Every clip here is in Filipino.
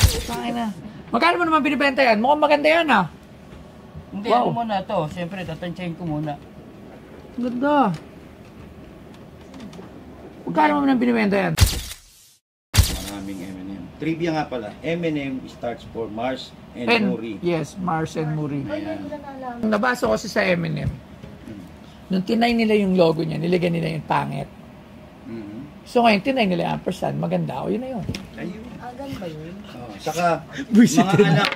Bakit na? Magkano mo naman binibenta yan? Mukhang maganda yan ah. Hindi, Wow. ano muna to. Siyempre, tatansyahin ko muna. Ganda. Magkano mo naman binibenta yan? Maraming M&M. Trivia nga pala, M&M starts for Mars and Muri. Yes, Mars and Muri. Ayan. Nabasa ko sa M&M. Nung tinay nila yung logo niya, nilagyan nila yung pangit. So ngayon, tinay nila yung ampersand. Maganda. O, yun na yun. Ayun. Agan ba yun? Oh, saka, Buisit mga rin. anak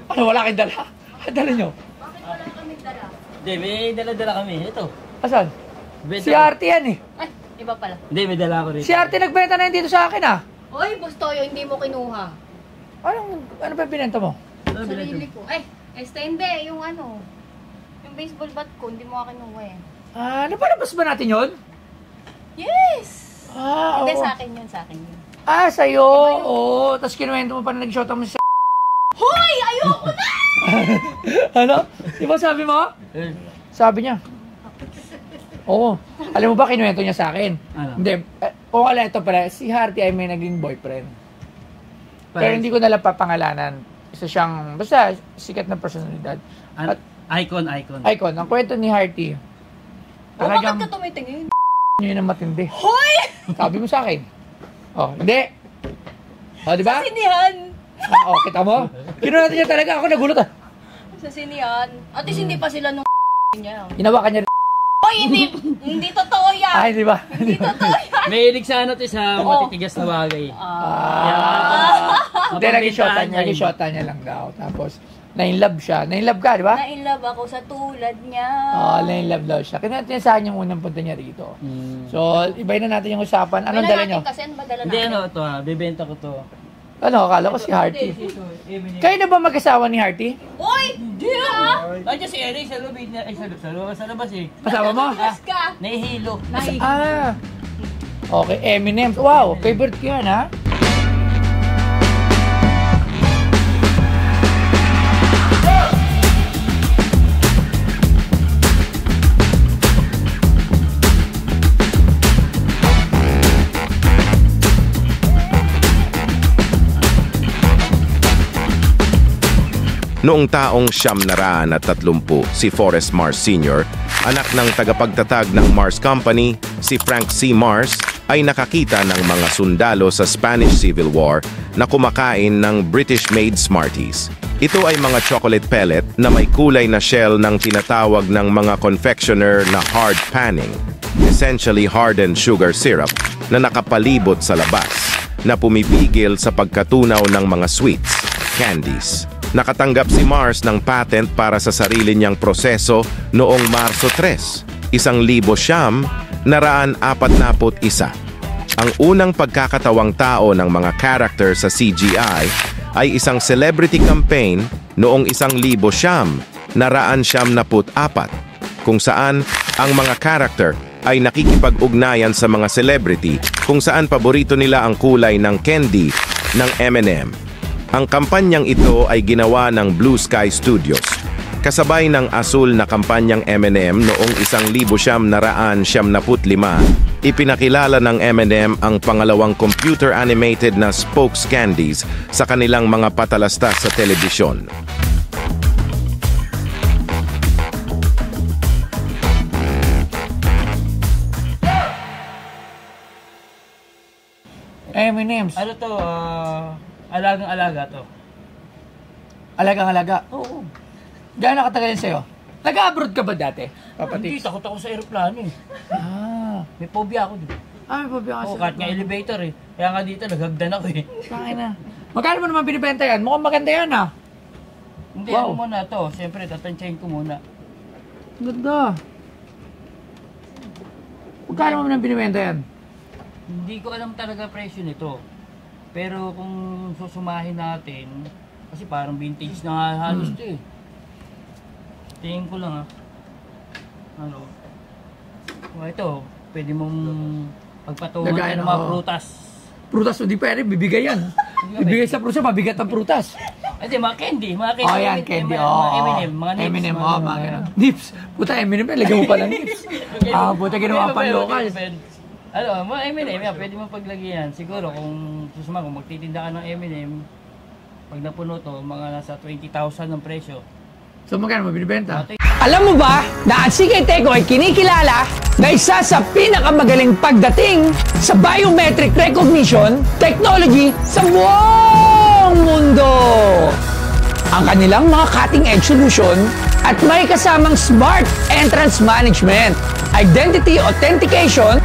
Ano, wala kayong dala? Dala nyo? Bakit wala kaming dala? Hindi, may dala-dala kami. Ito. Asan? Benta Si ko. Arte yan eh. Ay, iba pala. Hindi, may dala ko rin. Si Arte nagbenta na yun dito sa akin ah. Oy, Bustoyo, hindi mo kinuha. Ano ba binenta mo? Ano binenta Sarili mo? ko. Ay, hindi. Yung ano, yung baseball bat ko, hindi mo kinuha eh. Ah, napalabas ba natin yun? Yes! Ah, Hindi, oo. sa akin yun. Ah, sa'yo. Oo. Tapos kinuwento mo pa na nag-shota mo sa... Hoy! Ayoko na! Ano? Di ba sabi mo? Eh, Sabi niya. Oo. Alam mo ba, kinuwento niya sa akin? Ano? Hindi. Kung alam ito pala, si Harty ay may naging boyfriend. Pero hindi ko nalang papangalanan. Isa siyang, basta, sikat na personalidad. At Icon. icon, ang kwento ni Harty, Oh, bakit talagang ka tumitingin? yun ang matindi. Hoy! Sabi mo sa akin. Oh, hindi. Oh, di ba? Sinihan! Oh, kita mo? Kinuha niya talaga. Ako nagulat ah. Sa sinihan. At least hindi pa sila nung niya. Hinawakan niya rin. Hoy, hindi totoo yan! Ay, di ba? Hindi totoo yan! Mahilig sa ano to sa matitigas na bagay. Hindi, nag-shota niya lang daw. Tapos, na-inlove siya. Na-inlove ka, di ba? Na-inlove ako sa tulad niya. Oo, na-inlove daw siya. Kaya natin sa yung unang punta niya rito. So, ibayin na natin yung usapan. Anong dala niyo? Kasi ano ba dala Hindi, natin? ano to bibenta ko to. Ano, akala ko si Harty. Kayo na ba mag-asawa ni Harty? Uy! Di ah! Nandiyan si Eric sa loob. Ay, sa labas eh. Kasama mo? Mas ka! Nahihilo. Ah. Okay, Eminem. Wow, favorite ko yan, ha? Noong taong 1930, si Forrest Mars Sr., anak ng tagapagtatag ng Mars Company, si Frank C. Mars, ay nakakita ng mga sundalo sa Spanish Civil War na kumakain ng British-made Smarties. Ito ay mga chocolate pellet na may kulay na shell ng tinatawag ng mga confectioner na hard panning, essentially hardened sugar syrup na nakapalibot sa labas, na pumipigil sa pagkatunaw ng mga sweets, candies. Nakatanggap si Mars ng patent para sa sarili niyang proseso noong Marso 3, 1941. Ang unang pagkakatawang tao ng mga character sa CGI ay isang celebrity campaign noong 1944, kung saan ang mga character ay nakikipag-ugnayan sa mga celebrity kung saan paborito nila ang kulay ng candy ng M&M. Ang kampanyang ito ay ginawa ng Blue Sky Studios, kasabay ng asul na kampanyang M&M noong 1975. Ipinakilala ng M&M ang pangalawang computer-animated na spokes candies sa kanilang mga patalastas sa telebisyon. Eminems. Ano to, alagang-alaga to. Alagang-alaga. Oo. Gaano katagal yun sa'yo? Nag-abroad ka ba dati? Hindi, takot ako sa aeroplano eh. Ah. May phobia ako dito. Ay, pabiyak Oo, kahit nga elevator eh. Kaya nga dito, naghagdan ako eh. Bakit na? Magkano mo naman binibenta yan? Mukhang maganda yan ah. Hindi, Wow. ano muna to. Siyempre, tatansyahin ko muna. Ganda. Magkano mo naman binibenta yan? Hindi ko alam talaga presyo nito. Pero kung susumahin natin, kasi parang vintage na nga halos to eh. Tingin ko lang ano. Ito, pwede mong pagpatungan Lagayan, ng mga oo. prutas. Prutas, hindi pwede. Bibigay yan. Bibigay sa prutas, mabigat ang prutas. Hindi, mga candy. Mga candy. Oh, yan, candy. Mga M&M. Mga nips. M&M, mga ganun. Nips. Puta, M&M, lagyan mo pala nips. Puta, ginawa pang local. Ano, mga M&M, yan, pwede mo paglagyan. Siguro, kung susuma, kung magtitinda ka ng M&M, pag napuno to, mga nasa 20,000 ang presyo. So, magkano mo binibenta? Alam mo ba na ang CK Teco ay kinikilala na isa sa pinakamagaling pagdating sa biometric recognition technology sa buong mundo? Ang kanilang mga cutting-edge solution at may kasamang smart entrance management, identity authentication,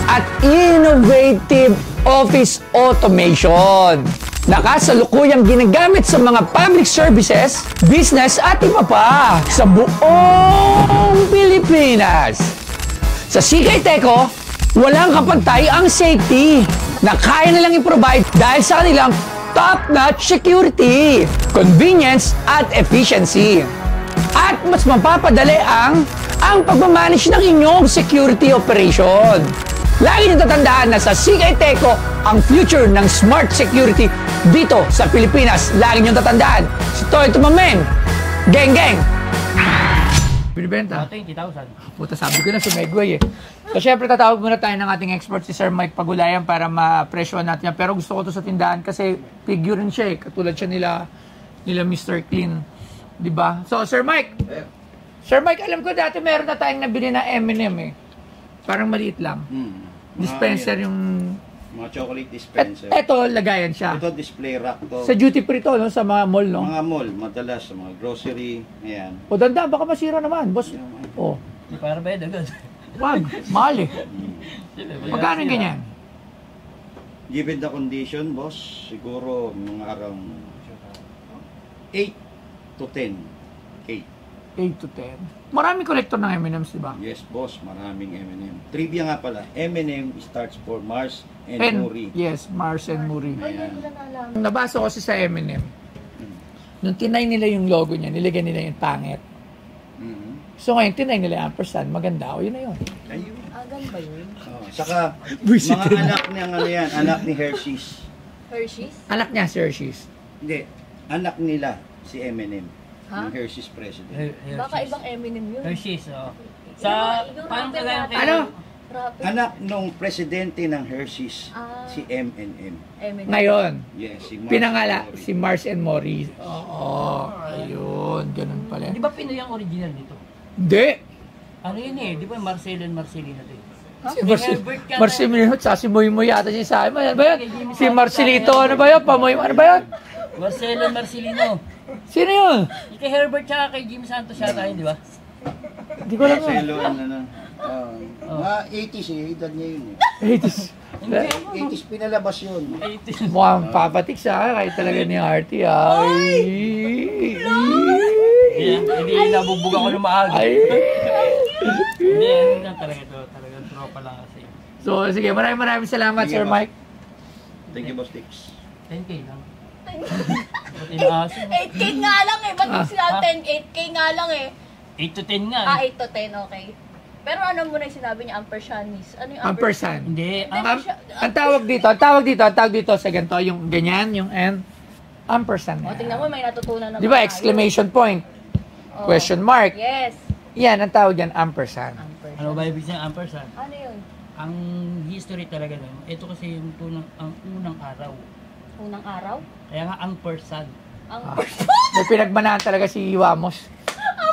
at innovative office automation. Nakasalukuyang ginagamit sa mga public services, business at iba pa sa buong Pilipinas. Sa CK Teco, walang kapantay ang safety na kaya nilang i-provide dahil sa kanilang top-notch security, convenience at efficiency. At mas mapapadali ang pagmamanage ng inyong security operation. Lagi niyo tatandaan na sa CK Teco ang future ng smart security dito sa Pilipinas. Lagi niyo tatandaan. Si Toy Tumamen. Geng, geng. Binibenta? 20,000. Puta, sabi ko na si Megway eh. So, syempre, tatawag muna tayo ng ating expert, si Sir Mike Pagulayan, para ma-presyohan natin yan. Pero gusto ko to sa tindahan kasi figure rin siya eh. Katulad siya nila Mr. Clean. Diba? So, Sir Mike. Sir Mike, alam ko dati meron na tayong nabili na M&M eh. Parang maliit lang. Dispenser yung... Mga chocolate dispenser. Eto, lagayan siya. Ito, display rack to. Sa duty free to, no? Sa mga mall, no? Mga mall, madalas sa mga grocery. Ayan. O, danda, baka masira naman, boss. O, Hindi para ba yun agad? wag, mahal eh. Magkano yung ganyan? Given the condition, boss, siguro mga around 8 to 10. 8 to 10. Maraming collector ng M&M's, di ba? Yes, boss, maraming M&M. Trivia nga pala, M&M starts for Mars and Muri. Yes, Mars and Muri. Ayan. Nabasa ko kasi sa M&M. Nung tinay nila yung logo niya, nilagay nila yung pangit. So ngayon, tinay nila yung ampersand. Maganda. O, yun na yun. Ayun. Agan ba yun? Oh, saka, Buisit mga anak niya ano yan, anak ni Hershey's. Hershey's? Anak niya, si Hershey's. Hindi, anak nila, si M&M. Ha? Yung Hershey's president. Baka ibang Eminem yun. Hershey's, oh. Sa, Yung parang rapper kagaya natin. Ano? Rapper. Anak nung presidente ng Hershey's, Ah. si M&M. Eminem. Ngayon, Yes, si Mars pinangala and Muri. si Mars and Maurice. Oo, ayun. Ganun pala. Di ba Pinoy ang original nito? Hindi. Ano yun eh? Di ba Marcelo and Marcelina to eh? Si Marcelino, sa si Moy yata siya sa akin. Ano ba yun? Si Marcelito, ano ba yun? Pamoy, ano ba yun? Marcelo and Marcelino. Sino yun? Kay Herbert tsaka kay Jimmy Santos yata yun, di ba? Hindi ko alam yun. Marcelo, mga 80s eh, edad niya yun eh. 80s. 80s pinalabas yun. Mukhang papatik sa akin, kahit talaga ni Artie. Ay! Hindi nabubog ako ng maaga. Ay! Hindi, ano lang talaga ito. Talagang tropa lang kasi. So, sige, maraming salamat, Sige, Sir boss. Mike. Thank you, Boss Dix. 10K lang. Pati na aso. 8K nga lang eh. Ba't yung sinabi 10? 8K nga lang eh. 8 to 10 nga Ah, eh. 8 to 10, okay. Pero ano muna yung sinabi niya, ampersanis? Ano yung Ampersand. Hindi. Ang tawag dito sa ganito, yung ganyan, yung N, ampersand. O, tingnan mo, may natutunan naman Di ba, tayo. exclamation point, Oh. question mark. Yes. Yan, ang tawag dyan, ampersand. Ano ba ibig sabihin ng ampersand? Ano yun? Ang history talaga nun, ito kasi yung ang unang araw. Unang araw? Kaya nga ang person. Ang May pinagmanahan talaga si Iwamos.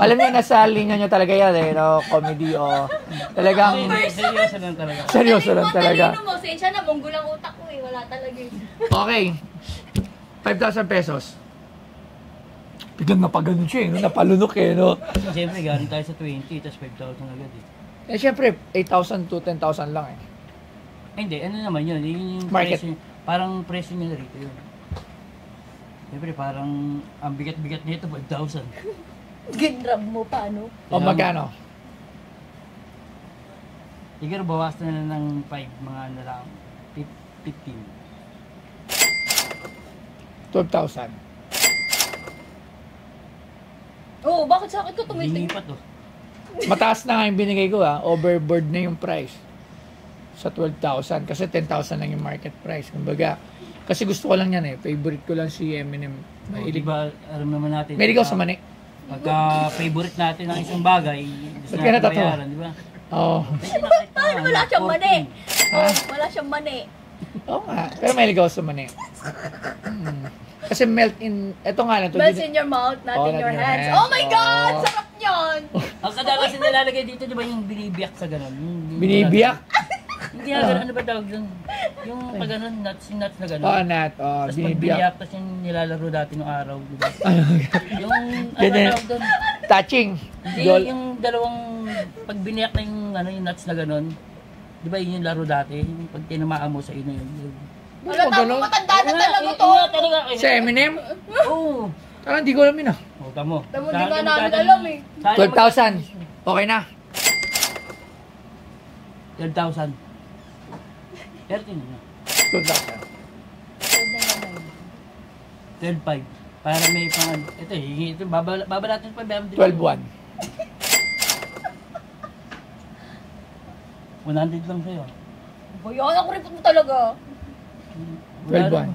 Alam niyo, nasa linya niyo talaga yan eh, no? Comedy o talagang Seryoso lang talaga. seryoso lang talaga. Matalino mo, sensya na, monggo lang utak ko eh. Wala talaga eh. Okay. 5,000 pesos. Biglang napaganon siya eh, no? Napalunok eh, no? Siyempre, galing tayo sa 20, tapos 5,000 agad eh. Eh, syempre, 8,000 to 10,000 lang eh. Ay, hindi, ano naman yun? Yun yung Market. presyo, parang presyo nila rito yun. Siyempre, parang ang bigat-bigat nito, 5,000. Ginrab mo pa, ano? O magkano? Siguro, bawas na ng 5, mga ano lang, 15. 12,000. Oo, bakit sa akin ko Hindi tumitig? pa to. Mataas na nga yung binigay ko ha. Overboard na yung price. Sa 12,000. Kasi 10,000 lang yung market price. Kumbaga, Kasi gusto ko lang yan eh. Favorite ko lang si Eminem. Mahilig. Diba, alam naman natin. Mahilig ako sa mani. Pagka favorite natin ng isang bagay, gusto Ba't ka natin natatawa? bayaran, di ba? Oo. Paano wala siyang mani? Oh, wala siyang mani. Oo nga. Pero mahilig ako sa mani. Kasi melt in... Ito nga lang. Melts in your mouth, not in your hands. Oh my God! Oo. Sarap yun! Ang kadalasan nilalagay dito, di ba yung binibiyak sa ganun? Yung Binibiyak? Hindi nga ganun, ano ba tawag dun? Yung pag ganun, nuts na ganun. Oo, nat. Tapos pag Binibiyak. biniyak, tapos yung nilalaro dati nung araw, di ba? Yung, ano Ganyan. tawag dun? Touching. Hindi, Dol. yung dalawang, pag biniyak na yung, ano, yung nuts na ganun, di ba yun yung laro dati? Yung pag tinamaan mo sa ino yun. Wala tayong matanda na talaga to. Talaga. Si Eminem? Oo. Parang hindi ko alam yun ah. Oh, tamo. Tamo, di nga namin alam eh. 12,000. Okay na. 12,000. 13 na. 12,000. 12,500. Para may pang... Ito, hihingi ito. Baba natin pa. 12,100. 100 lang sa'yo. Bayan, ako ripot mo talaga. 12,100.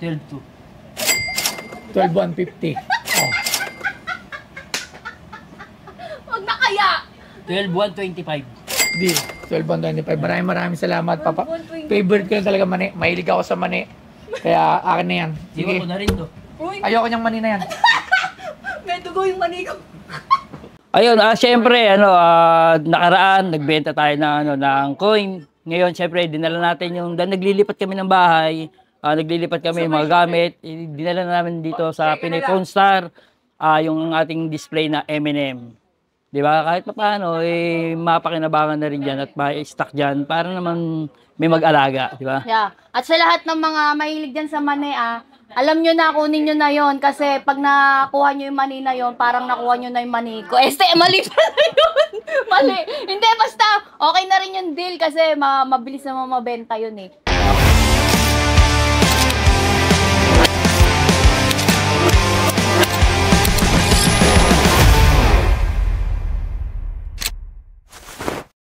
12,200. 12,150. Oh. Huwag na kaya. 12,125. Deal. 12,125. Maraming salamat, Papa. 12,125. Favorite ko lang talaga mani. Mahilig ako sa mani. Kaya akin na yan. Sige. Sige. Ko na rin to. Uy, Ayoko niyang mani na yan. may dugo yung mani ko. Ayun, syempre, nakaraan, nagbenta tayo ng coin. Ngayon, syempre, dinala natin naglilipat kami ng bahay, naglilipat kami mga gamit, dinala namin dito sa Pinoy Pawn Star, yung ating display na M&M. Di ba? Kahit pa paano, mapakinabangan na rin dyan at ma-stock dyan para naman may mag-alaga, di ba? Yeah. At sa lahat ng mga mahilig dyan sa mani, alam nyo na, kunin nyo na yon kasi pag nakuha nyo yung mani na yon, parang nakuha nyo na yung mani ko. Mali pala yun. Mali. Hindi, basta okay na rin yung deal kasi mabilis naman mabenta yun eh.